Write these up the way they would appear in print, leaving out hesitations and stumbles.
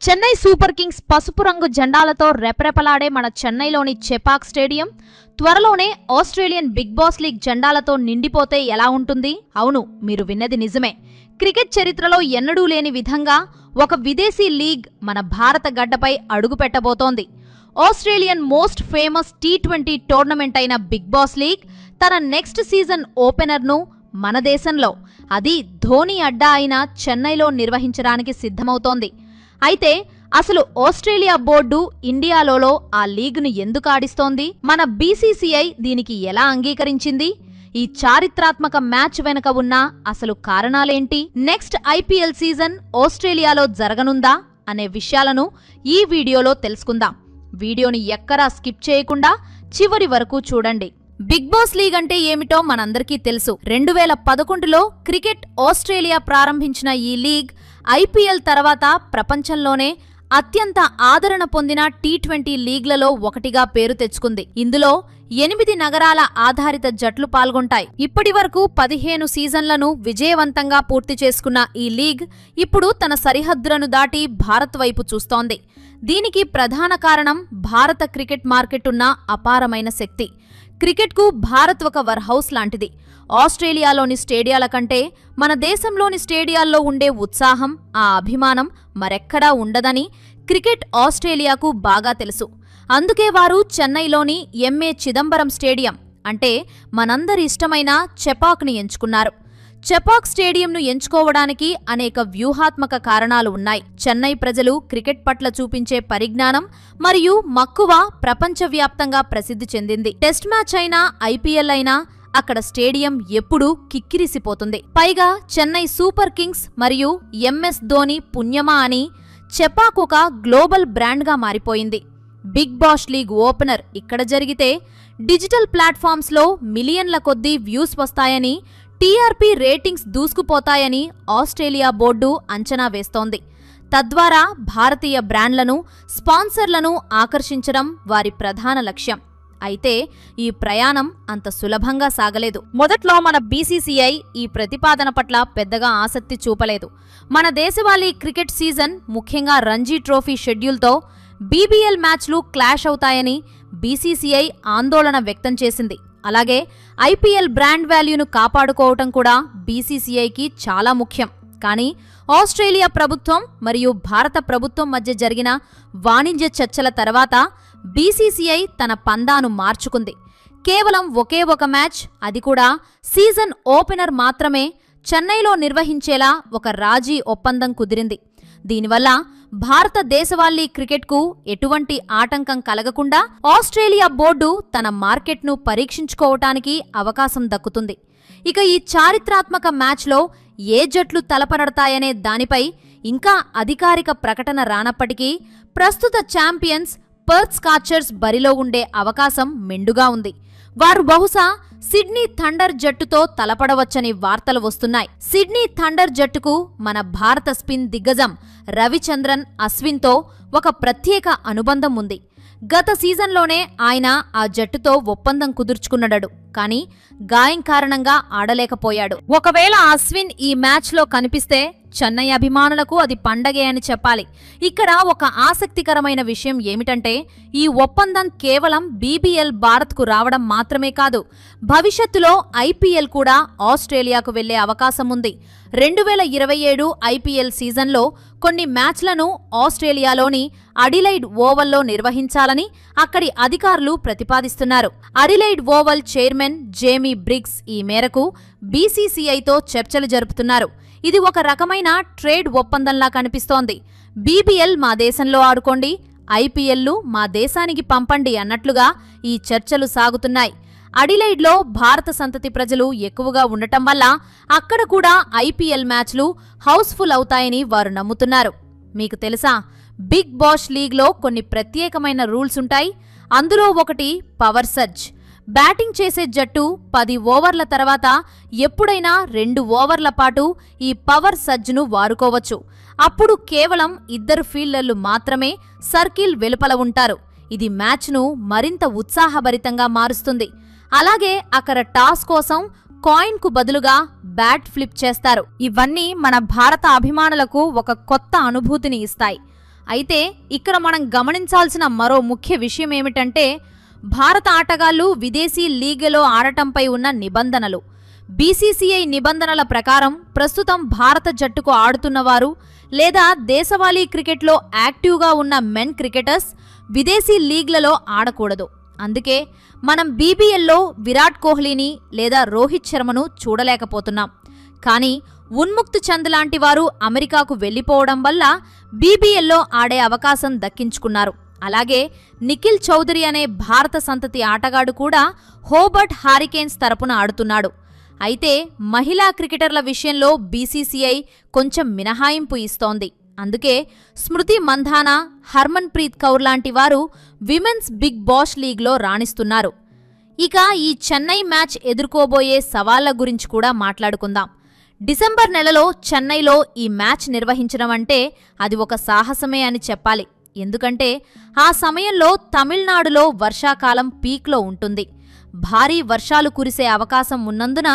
Chennai super Kings పసుపు రంగు జెండాలతో రెపరెపలాడే మన చెన్నైలోని చెపాక్ స్టేడియం త్వరలోనే ఆస్ట్రేలియన్ బిగ్ బాస్ లీగ్ జెండాలతో నిండిపోతే ఎలా ఉంటుంది? అవును, మీరు విన్నది నిజమే. క్రికెట్ చరిత్రలో ఎన్నడూ లేని విధంగా ఒక విదేశీ లీగ్ మన భారత గడ్డపై అడుగు పెట్టబోతోంది. Australian most famous T20 tournament అయిన బిగ్ బాస్ లీగ్ తన నెక్స్ట్ సీజన్ ఓపెనర్ను మన దేశంలో, అది ధోని అడ్డా అయిన చెన్నైలో నిర్వహించడానికి సిద్ధమవుతోంది. అయితే అసలు ఆస్ట్రేలియా బోర్డు ఇండియాలో ఆ లీగ్ను ఎందుకు ఆడిస్తోంది? మన BCCI దీనికి ఎలా అంగీకరించింది? ఈ చారిత్రాత్మక మ్యాచ్ వెనుక ఉన్న అసలు కారణాలేంటి? నెక్స్ట్ IPL సీజన్ ఆస్ట్రేలియాలో జరగనుందా అనే విషయాలను ఈ వీడియోలో తెలుసుకుందాం. వీడియోని ఎక్కడా స్కిప్ చేయకుండా చివరి వరకు చూడండి. బిగ్ బాస్ లీగ్ అంటే ఏమిటో మనందరికీ తెలుసు. 2011లో క్రికెట్ ఆస్ట్రేలియా ప్రారంభించిన ఈ లీగ్ IPL తర్వాత ప్రపంచంలోనే అత్యంత ఆదరణ పొందిన T20 లీగ్లలో ఒకటిగా పేరు తెచ్చుకుంది. ఇందులో 8 నగరాల ఆధారిత జట్లు పాల్గొంటాయి. ఇప్పటివరకు 15 సీజన్లను విజయవంతంగా పూర్తి చేసుకున్న ఈ లీగ్ ఇప్పుడు తన సరిహద్దులను దాటి భారత్ వైపు చూస్తోంది. దీనికి ప్రధాన కారణం భారత క్రికెట్ మార్కెట్ ఉన్న అపారమైన శక్తి. క్రికెట్కు భారత్ ఒక వర్హౌస్ లాంటిది. ఆస్ట్రేలియాలోని స్టేడియాల కంటే మన దేశంలోని స్టేడియాల్లో ఉండే ఉత్సాహం, ఆ అభిమానం మరెక్కడా ఉండదని క్రికెట్ ఆస్ట్రేలియాకు బాగా తెలుసు. అందుకే వారు చెన్నైలోని MA చిదంబరం స్టేడియం, అంటే మనందరి ఇష్టమైన చెపాక్ని ఎంచుకున్నారు. చెపాక్ స్టేడియంను ఎంచుకోవడానికి అనేక వ్యూహాత్మక కారణాలు ఉన్నాయి. చెన్నై ప్రజలు క్రికెట్ పట్ల చూపించే పరిజ్ఞానం మరియు మక్కువ ప్రపంచవ్యాప్తంగా ప్రసిద్ధి చెందింది. టెస్ట్ మ్యాచ్ అయినా IPL అయినా అక్కడ స్టేడియం ఎప్పుడూ కిక్కిరిసిపోతుంది. పైగా చెన్నై సూపర్ కింగ్స్ మరియు MS ధోని పుణ్యమా అని చెపాక్ ఒక గ్లోబల్ బ్రాండ్గా మారిపోయింది. బిగ్ బాష్ లీగ్ ఓపెనర్ ఇక్కడ జరిగితే డిజిటల్ ప్లాట్ఫామ్స్లో మిలియన్ల కొద్దీ వ్యూస్ వస్తాయని, TRP రేటింగ్స్ దూసుకుపోతాయని ఆస్ట్రేలియా బోర్డు అంచనా వేస్తోంది. తద్వారా భారతీయ బ్రాండ్లను, స్పాన్సర్లను ఆకర్షించడం వారి ప్రధాన లక్ష్యం. అయితే ఈ ప్రయాణం అంత సులభంగా సాగలేదు. మొదట్లో మన BCCI ఈ ప్రతిపాదన పట్ల పెద్దగా ఆసక్తి చూపలేదు. మన దేశవాళీ క్రికెట్ సీజన్, ముఖ్యంగా రంజీ ట్రోఫీ షెడ్యూల్తో BBL మ్యాచ్లు క్లాష్ అవుతాయని BCCI ఆందోళన వ్యక్తం చేసింది. అలాగే IPL బ్రాండ్ వాల్యూను కాపాడుకోవటం కూడా BCCIకి చాలా ముఖ్యం. కానీ ఆస్ట్రేలియా ప్రభుత్వం మరియు భారత ప్రభుత్వం మధ్య జరిగిన వాణిజ్య చర్చల తర్వాత BCCI తన పందాను మార్చుకుంది. కేవలం ఒకే ఒక మ్యాచ్, అది కూడా సీజన్ ఓపెనర్ మాత్రమే చెన్నైలో నిర్వహించేలా ఒక రాజీ ఒప్పందం కుదిరింది. దీనివల్ల భారత దేశవాళీ క్రికెట్కు ఎటువంటి ఆటంకం కలగకుండా ఆస్ట్రేలియా బోర్డు తన మార్కెట్ను పరీక్షించుకోవటానికి అవకాశం దక్కుతుంది. ఇక ఈ చారిత్రాత్మక మ్యాచ్లో ఏ జట్లు తలపడతాయనే దానిపై ఇంకా అధికారిక ప్రకటన రానప్పటికీ ప్రస్తుత ఛాంపియన్స్ పర్త్ స్కాచర్స్ బరిలో ఉండే అవకాశం మెండుగా ఉంది. వారు బహుశా సిడ్నీ థండర్ జట్టుతో తలపడవచ్చని వార్తలు వస్తున్నాయి. సిడ్నీ థండర్ జట్టుకు మన భారత స్పిన్ దిగ్గజం రవిచంద్రన్ అశ్విన్తో ఒక ప్రత్యేక అనుబంధం ఉంది. గత సీజన్లోనే ఆయన ఆ జట్టుతో ఒప్పందం కుదుర్చుకున్నాడు. కానీ గాయం కారణంగా ఆడలేకపోయాడు. ఒకవేళ అశ్విన్ ఈ మ్యాచ్లో కనిపిస్తే చెన్నై అభిమానులకు అది పండగే అని చెప్పాలి. ఇక్కడ ఒక ఆసక్తికరమైన విషయం ఏమిటంటే, ఈ ఒప్పందం కేవలం BBL భారత్కు రావడం మాత్రమే కాదు, భవిష్యత్తులో IPL కూడా ఆస్ట్రేలియాకు వెళ్లే అవకాశం ఉంది. 2027 IPL సీజన్లో కొన్ని మ్యాచ్లను ఆస్ట్రేలియాలోని అడిలైడ్ ఓవల్లో నిర్వహించాలని అక్కడి అధికారులు ప్రతిపాదిస్తున్నారు. Adelaide Oval chairman Jamie Briggs ఈ మేరకు BCCIతో చర్చలు జరుపుతున్నారు. ఇది ఒక రకమైన ట్రేడ్ ఒప్పందంలా కనిపిస్తోంది. BBL మా దేశంలో ఆడుకోండి, IPLలు మా దేశానికి పంపండి అన్నట్లుగా ఈ చర్చలు సాగుతున్నాయి. అడిలైడ్లో భారత సంతతి ప్రజలు ఎక్కువగా ఉండటం వల్ల అక్కడ కూడా IPL మ్యాచ్లు హౌస్ఫుల్ అవుతాయని వారు నమ్ముతున్నారు. మీకు తెలుసా, బిగ్ బాష్ లీగ్లో కొన్ని ప్రత్యేకమైన రూల్స్ ఉంటాయి. అందులో ఒకటి పవర్ సర్జ్. బ్యాటింగ్ చేసే జట్టు 10 ఓవర్ల తర్వాత ఎప్పుడైనా 2 ఓవర్ల పాటు ఈ పవర్ సర్జ్ను వాడుకోవచ్చు. అప్పుడు కేవలం 2 ఫీల్డర్లు మాత్రమే సర్కిల్ వెలుపల ఉంటారు. ఇది మ్యాచ్ను మరింత ఉత్సాహభరితంగా మారుస్తుంది. అలాగే అక్కడ టాస్ కోసం కాయిన్కు బదులుగా బ్యాట్ ఫ్లిప్ చేస్తారు. ఇవన్నీ మన భారత అభిమానులకు ఒక కొత్త అనుభూతిని ఇస్తాయి. అయితే ఇక్కడ మనం గమనించాల్సిన మరో ముఖ్య విషయం ఏమిటంటే భారత ఆటగాళ్లు విదేశీ లీగ్లో ఆడటంపై ఉన్న నిబంధనలు. బీసీసీఐ నిబంధనల ప్రకారం ప్రస్తుతం భారత జట్టుకు ఆడుతున్నవారు లేదా దేశవాళీ క్రికెట్లో యాక్టివ్గా ఉన్న మెన్ క్రికెటర్స్ విదేశీ లీగ్లలో ఆడకూడదు. అందుకే మనం బీబీఎల్లో విరాట్ కోహ్లీని లేదా రోహిత్ శర్మను చూడలేకపోతున్నాం. కానీ ఉన్ముక్త్ చంద్ లాంటి వారు అమెరికాకు వెళ్లిపోవడం వల్ల బీబీఎల్లో ఆడే అవకాశం దక్కించుకున్నారు. అలాగే నిఖిల్ చౌదరి అనే భారత సంతతి ఆటగాడు కూడా హోబర్ట్ హారికేన్స్ తరపున ఆడుతున్నాడు. అయితే మహిళా క్రికెటర్ల విషయంలో బీసీసీఐ కొంచెం మినహాయింపు ఇస్తోంది. అందుకే స్మృతి మంధానా, హర్మన్ ప్రీత్ కౌర్ లాంటి వారు విమెన్స్ బిగ్ బాష్ లీగ్లో రాణిస్తున్నారు. ఇక ఈ చెన్నై మ్యాచ్ ఎదుర్కోబోయే సవాళ్ల గురించి కూడా మాట్లాడుకుందాం. డిసెంబర్ నెలలో చెన్నైలో ఈ మ్యాచ్ నిర్వహించడం అంటే అది ఒక సాహసమే అని చెప్పాలి. ఎందుకంటే ఆ సమయంలో తమిళనాడులో వర్షాకాలం పీక్లో ఉంటుంది. భారీ వర్షాలు కురిసే అవకాశం ఉన్నందున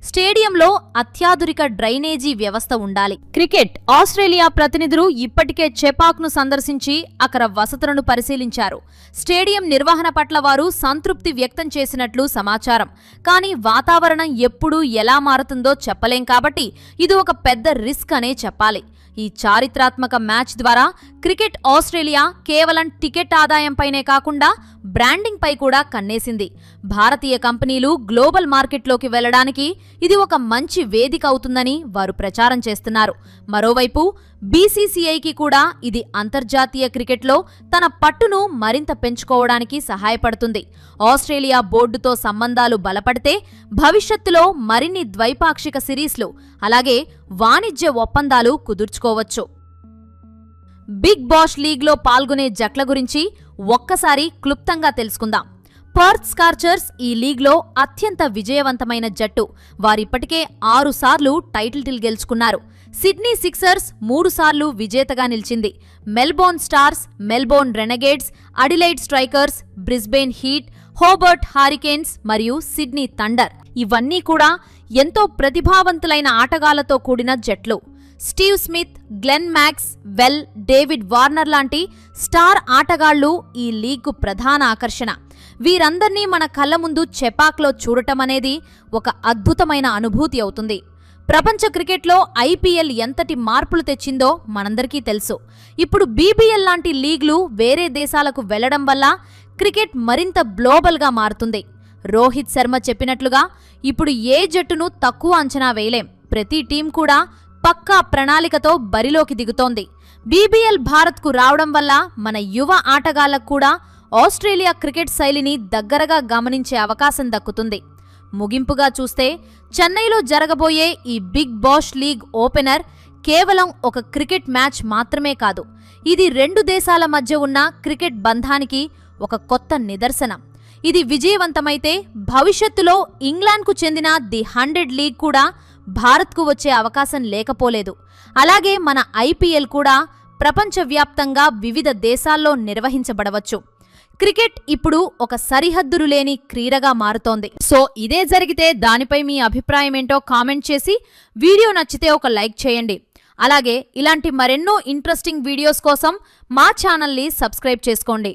స్టేడియంలో అత్యాధునిక డ్రైనేజీ వ్యవస్థ ఉండాలి. క్రికెట్ ఆస్ట్రేలియా ప్రతినిధులు ఇప్పటికే చెపాక్ను సందర్శించి అక్కడ వసతులను పరిశీలించారు. స్టేడియం నిర్వహణ పట్ల వారు సంతృప్తి వ్యక్తం చేసినట్లు సమాచారం. కానీ వాతావరణం ఎప్పుడు ఎలా మారుతుందో చెప్పలేం కాబట్టి ఇది ఒక పెద్ద రిస్క్ అనే చెప్పాలి. ఈ చారిత్రాత్మక మ్యాచ్ ద్వారా క్రికెట్ ఆస్ట్రేలియా కేవలం టికెట్ ఆదాయంపైనే కాకుండా బ్రాండింగ్ పై కూడా కన్నేసింది. భారతీయ కంపెనీలు గ్లోబల్ మార్కెట్లోకి వెళ్లడానికి ఇది ఒక మంచి వేదిక అవుతుందని వారు ప్రచారం చేస్తున్నారు. మరోవైపు బీసీసీఐకి కూడా ఇది అంతర్జాతీయ క్రికెట్లో తన పట్టును మరింత పెంచుకోవడానికి సహాయపడుతుంది. ఆస్ట్రేలియా బోర్డుతో సంబంధాలు బలపడితే భవిష్యత్తులో మరిన్ని ద్వైపాక్షిక సిరీస్లు అలాగే వాణిజ్య ఒప్పందాలు కుదుర్చుకోవచ్చు. బిగ్ బాష్ లీగ్లో పాల్గొనే జట్ల గురించి ఒక్కసారి క్లుప్తంగా తెలుసుకుందాం. పర్త్ స్కార్చర్స్ ఈ లీగ్లో అత్యంత విజయవంతమైన జట్టు. వారిప్పటికే 6 సార్లు టైటిల్ గెలుచుకున్నారు. సిడ్నీ సిక్సర్స్ 3 సార్లు విజేతగా నిలిచింది. Melbourne Stars, Melbourne Renegades, Adelaide Strikers, Brisbane Heat, Hobart Hurricanes మరియు సిడ్నీ థండర్ ఇవన్నీ కూడా ఎంతో ప్రతిభావంతులైన ఆటగాళ్లతో కూడిన జట్లు. Steve Smith, Glenn max well, David Warner లాంటి స్టార్ ఆటగాళ్లు ఈ లీగ్కు ప్రధాన ఆకర్షణ. వీరందర్నీ మన కళ్ల ముందు చెపాక్లో చూడటమనేది ఒక అద్భుతమైన అనుభూతి అవుతుంది. ప్రపంచ క్రికెట్లో ఐపీఎల్ ఎంతటి మార్పులు తెచ్చిందో మనందరికీ తెలుసు. ఇప్పుడు బీబీఎల్ లాంటి లీగ్లు వేరే దేశాలకు వెళ్లడం వల్ల క్రికెట్ మరింత గ్లోబల్గా మారుతుంది. రోహిత్ శర్మ చెప్పినట్లుగా ఇప్పుడు ఏ జట్టును తక్కువ అంచనా వేయలేం. ప్రతి టీం కూడా పక్కా ప్రణాళికతో బరిలోకి దిగుతోంది. బీబీఎల్ భారత్కు రావడం వల్ల మన యువ ఆటగాళ్లకు కూడా ఆస్ట్రేలియా క్రికెట్ శైలిని దగ్గరగా గమనించే అవకాశం దక్కుతుంది. ముగింపుగా చూస్తే చెన్నైలో జరగబోయే ఈ బిగ్ బాష్ లీగ్ ఓపెనర్ కేవలం ఒక క్రికెట్ మ్యాచ్ మాత్రమే కాదు. ఇది 2 దేశాల మధ్య ఉన్న క్రికెట్ బంధానికి ఒక కొత్త నిదర్శనం. ఇది విజయవంతమైతే భవిష్యత్తులో ఇంగ్లాండ్కు చెందిన ది 100 లీగ్ కూడా భారత్కు వచ్చే అవకాశం లేకపోలేదు. అలాగే మన ఐపీఎల్ కూడా ప్రపంచవ్యాప్తంగా వివిధ దేశాల్లో నిర్వహించబడవచ్చు. క్రికెట్ ఇప్పుడు ఒక సరిహద్దులు లేని క్రీడగా మారుతోంది. సో ఇదే జరిగితే దానిపై మీ అభిప్రాయం ఏంటో కామెంట్ చేసి వీడియో నచ్చితే ఒక లైక్ చేయండి. అలాగే ఇలాంటి మరెన్నో ఇంట్రెస్టింగ్ వీడియోస్ కోసం మా ఛానల్ని సబ్స్క్రైబ్ చేసుకోండి.